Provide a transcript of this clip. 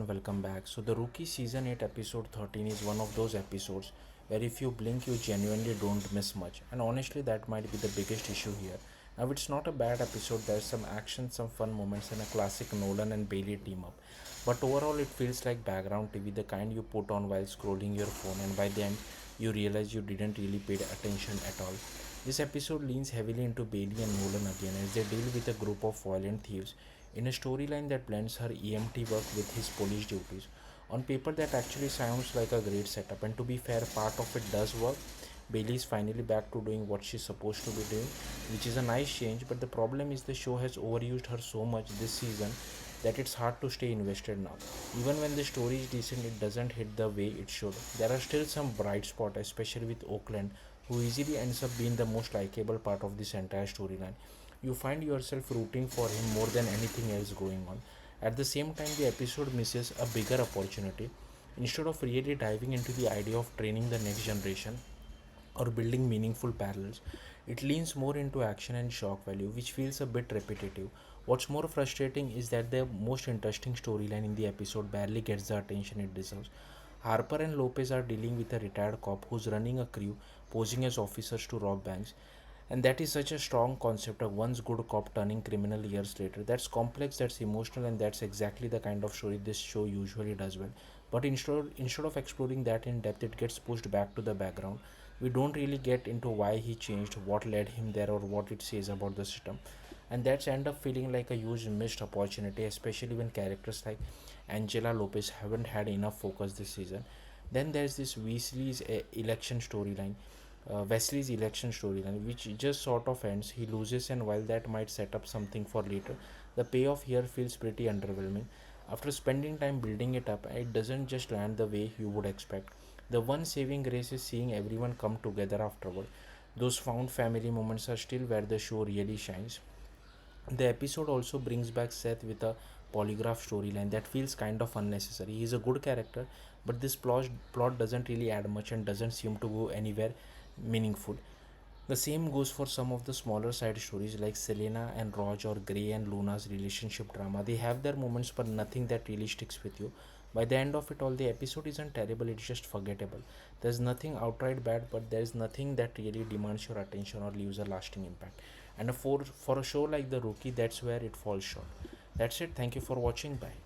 welcome back. So, The Rookie Season 8 episode 13 is one of those episodes where if you blink, you genuinely don't miss much. And honestly, that might be the biggest issue here. Now, it's not a bad episode, there's some action, some fun moments, and a classic Nolan and Bailey team up. But overall, it feels like background TV, the kind you put on while scrolling your phone, and by the end, you realize you didn't really pay attention at all. This episode leans heavily into Bailey and Nolan again as they deal with a group of violent thieves in a storyline that blends her EMT work with his police duties. On paper, that actually sounds like a great setup, and to be fair, part of it does work. Bailey is finally back to doing what she's supposed to be doing, which is a nice change, but the problem is the show has overused her so much this season that it's hard to stay invested now. Even when the story is decent, it doesn't hit the way it should. There are still some bright spots, especially with Oakland, who easily ends up being the most likable part of this entire storyline. You find yourself rooting for him more than anything else going on. At the same time, the episode misses a bigger opportunity. Instead of really diving into the idea of training the next generation, or building meaningful parallels. It leans more into action and shock value, which feels a bit repetitive. What's more frustrating is that the most interesting storyline in the episode barely gets the attention it deserves. Harper and Lopez are dealing with a retired cop who's running a crew, posing as officers to rob banks. And that is such a strong concept of once good cop turning criminal years later. That's complex, that's emotional, and that's exactly the kind of story this show usually does well. But instead of exploring that in depth, it gets pushed back to the background. We don't really get into why he changed, what led him there, or what it says about the system. And that's end up feeling like a huge missed opportunity, especially when characters like Angela Lopez haven't had enough focus this season. Then there's this Wesley's election storyline, which just sort of ends. He loses, and while that might set up something for later, the payoff here feels pretty underwhelming. After spending time building it up, it doesn't just land the way you would expect. The one saving grace is seeing everyone come together afterward. Those found family moments are still where the show really shines. The episode also brings back Seth with a polygraph storyline that feels kind of unnecessary. He's a good character, but this plot doesn't really add much and doesn't seem to go anywhere meaningful. The same goes for some of the smaller side stories like Selena and Raj or Gray and Luna's relationship drama. They have their moments, but nothing that really sticks with you. By the end of it all, the episode isn't terrible, it's just forgettable. There's nothing outright bad, but there's nothing that really demands your attention or leaves a lasting impact. And for a show like The Rookie, that's where it falls short. That's it. Thank you for watching. Bye.